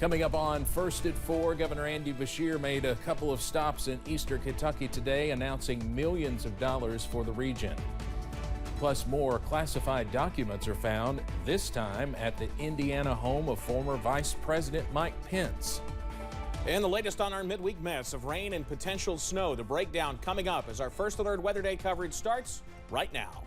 Coming up on First at 4, Governor Andy Beshear made a couple of stops in eastern Kentucky today, announcing millions of dollars for the region. Plus, more classified documents are found, this time at the Indiana home of former Vice President Mike Pence. And the latest on our midweek mess of rain and potential snow. The breakdown coming up as our First Alert Weather Day coverage starts right now.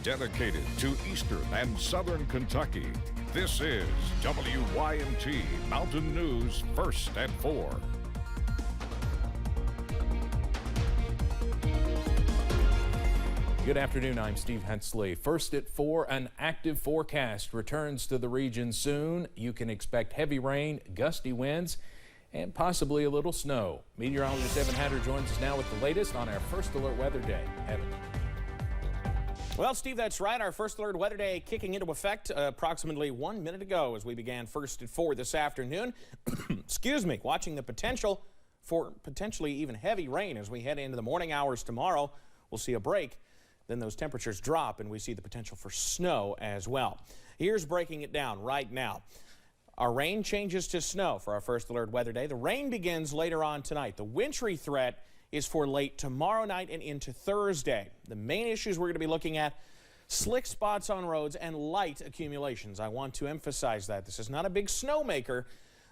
Dedicated to eastern and southern Kentucky, this is WYMT Mountain News First at 4. Good afternoon, I'm Steve Hensley. First at 4, an active forecast returns to the region soon. You can expect heavy rain, gusty winds, and possibly a little snow. Meteorologist Evan Hatter joins us now with the latest on our First Alert Weather Day. Evan. Well, Steve, that's right. Our First Alert Weather Day kicking into effect approximately 1 minute ago as we began First at 4 this afternoon. Excuse me, watching the potential for potentially even heavy rain as we head into the morning hours tomorrow. We'll see a break. Then those temperatures drop and we see the potential for snow as well. Here's breaking it down right now. Our rain changes to snow for our First Alert Weather Day. The rain begins later on tonight. The wintry threat is for late tomorrow night and into Thursday. The main issues we're going to be looking at: slick spots on roads and light accumulations. I want to emphasize that this is not a big snowmaker,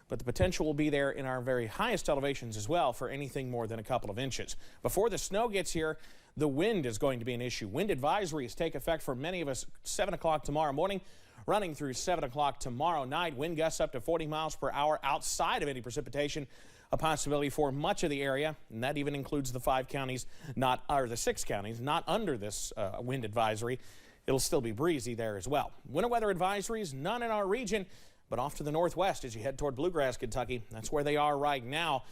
but the potential will be there in our very highest elevations as well for anything more than a couple of inches. Before the snow gets here, the wind is going to be an issue. Wind advisories take effect for many of us 7 o'clock tomorrow morning, running through 7 o'clock tomorrow night. Wind gusts up to 40 miles per hour outside of any precipitation. A possibility for much of the area, and that even includes the 5 counties, the 6 counties, not under this wind advisory. It'll still be breezy there as well. Winter weather advisories, none in our region, but off to the northwest as you head toward Bluegrass, Kentucky. That's where they are right now.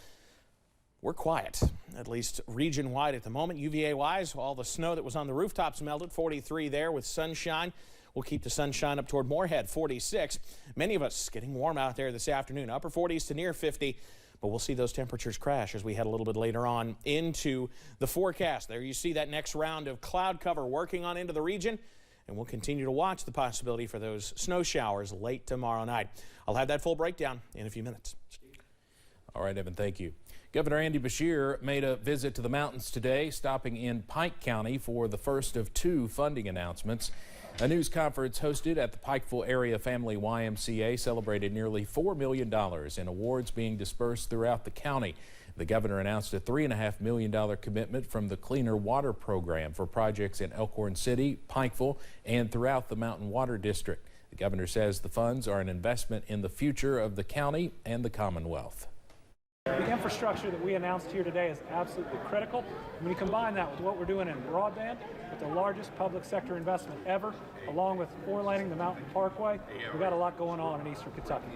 We're quiet, at least region-wide at the moment. UVA-wise, all the snow that was on the rooftops melted. 43 there with sunshine. We'll keep the sunshine up toward Moorhead, 46. Many of us getting warm out there this afternoon, upper 40s to near 50. But we'll see those temperatures crash as we head a little bit later on into the forecast. There you see that next round of cloud cover working on into the region, and we'll continue to watch the possibility for those snow showers late tomorrow night. I'll have that full breakdown in a few minutes. All right, Evan, thank you. Governor Andy Beshear made a visit to the mountains today, stopping in Pike County for the first of 2 funding announcements. A news conference hosted at the Pikeville Area Family YMCA celebrated nearly $4 million in awards being dispersed throughout the county. The governor announced a $3.5 million commitment from the Cleaner Water Program for projects in Elkhorn City, Pikeville, and throughout the Mountain Water District. The governor says the funds are an investment in the future of the county and the Commonwealth. The infrastructure that we announced here today is absolutely critical. When you combine that with what we're doing in broadband, with the largest public sector investment ever, along with 4-laning the Mountain Parkway, we've got a lot going on in eastern Kentucky.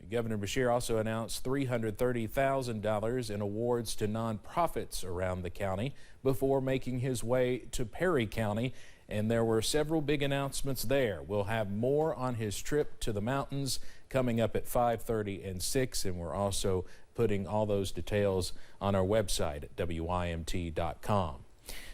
Governor Beshear also announced $330,000 in awards to nonprofits around the county before making his way to Perry County, and there were several big announcements there. We'll have more on his trip to the mountains coming up at 5:30 and 6, and we're also putting all those details on our website at WYMT.com.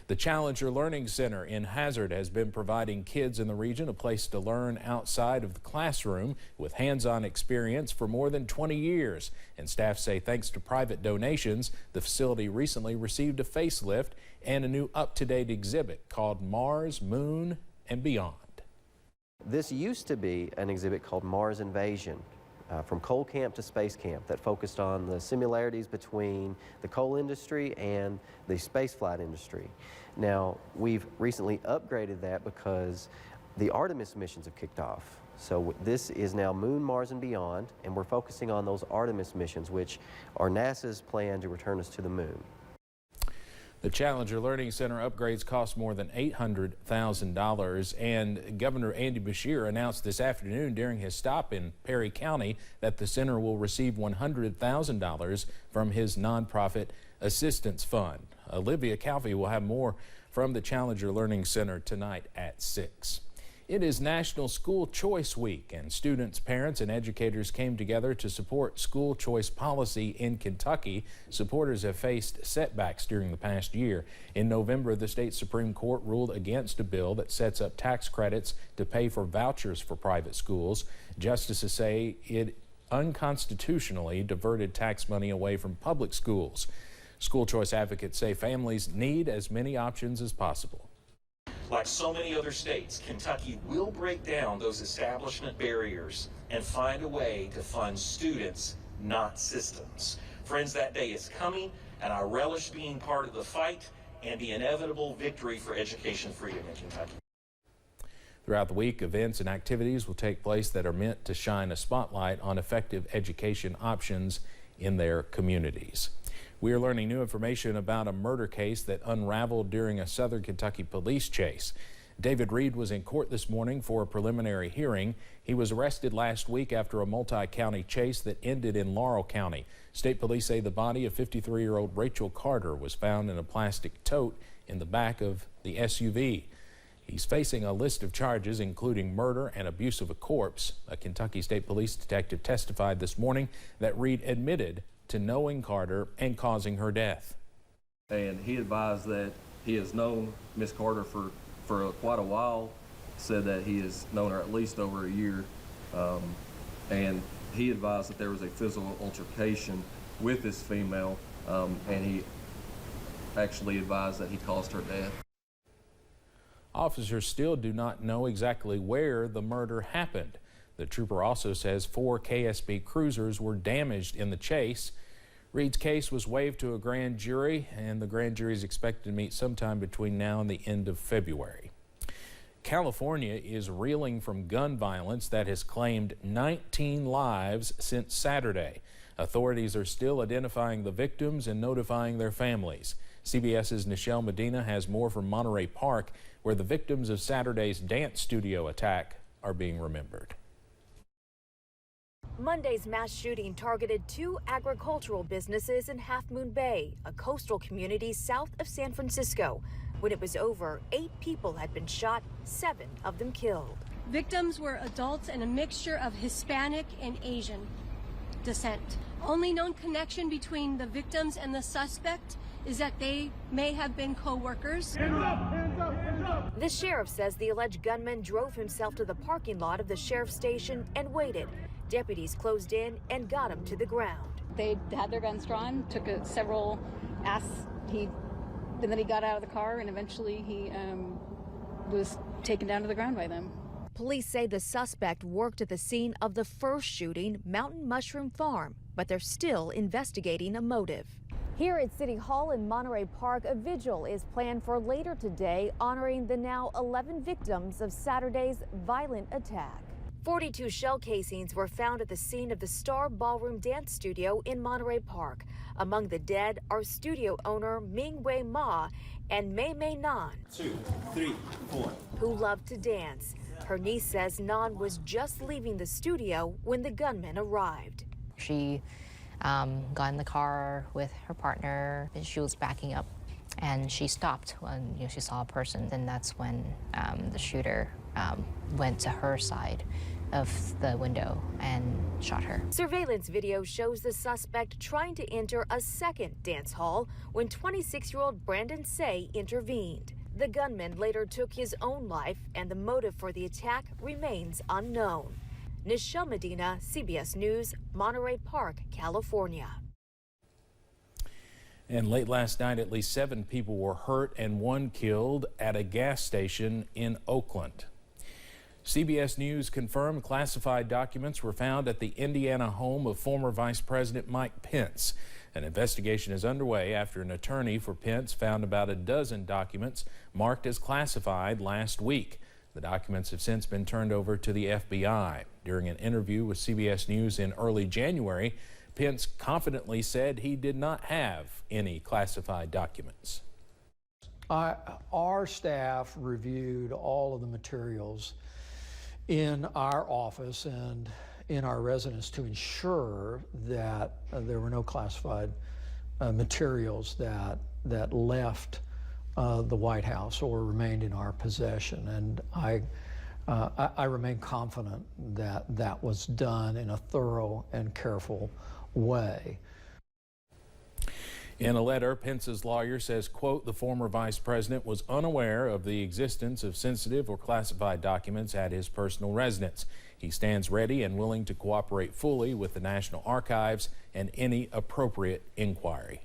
The Challenger Learning Center in Hazard has been providing kids in the region a place to learn outside of the classroom with hands-on experience for more than 20 years. And staff say thanks to private donations, the facility recently received a facelift and a new up-to-date exhibit called Mars, Moon, and Beyond. This used to be an exhibit called Mars Invasion, from coal camp to space camp, that focused on the similarities between the coal industry and the spaceflight industry. Now, we've recently upgraded that because the Artemis missions have kicked off. So this is now Moon, Mars, and Beyond, and we're focusing on those Artemis missions, which are NASA's plan to return us to the moon. The Challenger Learning Center upgrades cost more than $800,000, and Governor Andy Beshear announced this afternoon during his stop in Perry County that the center will receive $100,000 from his nonprofit assistance fund. Olivia Calvi will have more from the Challenger Learning Center tonight at 6. It is National School Choice Week, and students, parents, and educators came together to support school choice policy in Kentucky. Supporters have faced setbacks during the past year. In November, the state Supreme Court ruled against a bill that sets up tax credits to pay for vouchers for private schools. Justices say it unconstitutionally diverted tax money away from public schools. School choice advocates say families need as many options as possible. Like so many other states, Kentucky will break down those establishment barriers and find a way to fund students, not systems. Friends, that day is coming, and I relish being part of the fight and the inevitable victory for education freedom in Kentucky. Throughout the week, events and activities will take place that are meant to shine a spotlight on effective education options in their communities. We are learning new information about a murder case that unraveled during a Southern Kentucky police chase. David Reed was in court this morning for a preliminary hearing. He was arrested last week after a multi-county chase that ended in Laurel County. State police say the body of 53-year-old Rachel Carter was found in a plastic tote in the back of the SUV. He's facing a list of charges, including murder and abuse of a corpse. A Kentucky State Police detective testified this morning that Reed admitted to knowing Carter and causing her death. And he advised that he has known Miss Carter for quite a while, said that he has known her at least over a year, and he advised that there was a physical altercation with this female, and he actually advised that he caused her death. Officers still do not know exactly where the murder happened. The trooper also says 4 KSB cruisers were damaged in the chase. Reed's case was waived to a grand jury, and the grand jury is expected to meet sometime between now and the end of February. California is reeling from gun violence that has claimed 19 lives since Saturday. Authorities are still identifying the victims and notifying their families. CBS's Nichelle Medina has more from Monterey Park, where the victims of Saturday's dance studio attack are being remembered. Monday's mass shooting targeted 2 agricultural businesses in Half Moon Bay, a coastal community south of San Francisco. When it was over, 8 people had been shot, 7 of them killed. Victims were adults and a mixture of Hispanic and Asian descent. Only known connection between the victims and the suspect is that they may have been co-workers. The sheriff says the alleged gunman drove himself to the parking lot of the sheriff's station and waited. Deputies closed in and got him to the ground. They had their guns drawn, took several asks. And then he got out of the car, and eventually he was taken down to the ground by them. Police say the suspect worked at the scene of the first shooting, Mountain Mushroom Farm, but they're still investigating a motive. Here at City Hall in Monterey Park, a vigil is planned for later today, honoring the now 11 victims of Saturday's violent attack. 42 shell casings were found at the scene of the Star Ballroom Dance Studio in Monterey Park. Among the dead are studio owner Ming Wei Ma and Mei Mei Nan, 2, 3, 4. who loved to dance. Her niece says Nan was just leaving the studio when the gunman arrived. She got in the car with her partner, and she was backing up, and she stopped when she saw a person. And that's when the shooter went to her side of the window and shot her. Surveillance video shows the suspect trying to enter a second dance hall when 26-year-old Brandon Say intervened. The gunman later took his own life, and the motive for the attack remains unknown. Nichelle Medina, CBS News, Monterey Park, California. And late last night, at least 7 people were hurt and 1 killed at a gas station in Oakland. CBS News confirmed classified documents were found at the Indiana home of former Vice President Mike Pence. An investigation is underway after an attorney for Pence found about a dozen documents marked as classified last week. The documents have since been turned over to the FBI. During an interview with CBS News in early January, Pence confidently said he did not have any classified documents. Our staff reviewed all of the materials in our office and in our residence to ensure that there were no classified materials that left the White House or remained in our possession. And I remain confident that that was done in a thorough and careful way. In a letter, Pence's lawyer says, quote, the former vice president was unaware of the existence of sensitive or classified documents at his personal residence. He stands ready and willing to cooperate fully with the National Archives and any appropriate inquiry.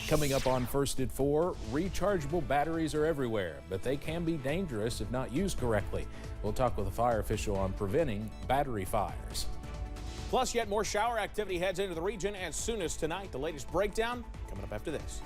Coming up on First at 4, rechargeable batteries are everywhere, but they can be dangerous if not used correctly. We'll talk with a fire official on preventing battery fires. Plus, yet more shower activity heads into the region as soon as tonight. The latest breakdown coming up after this.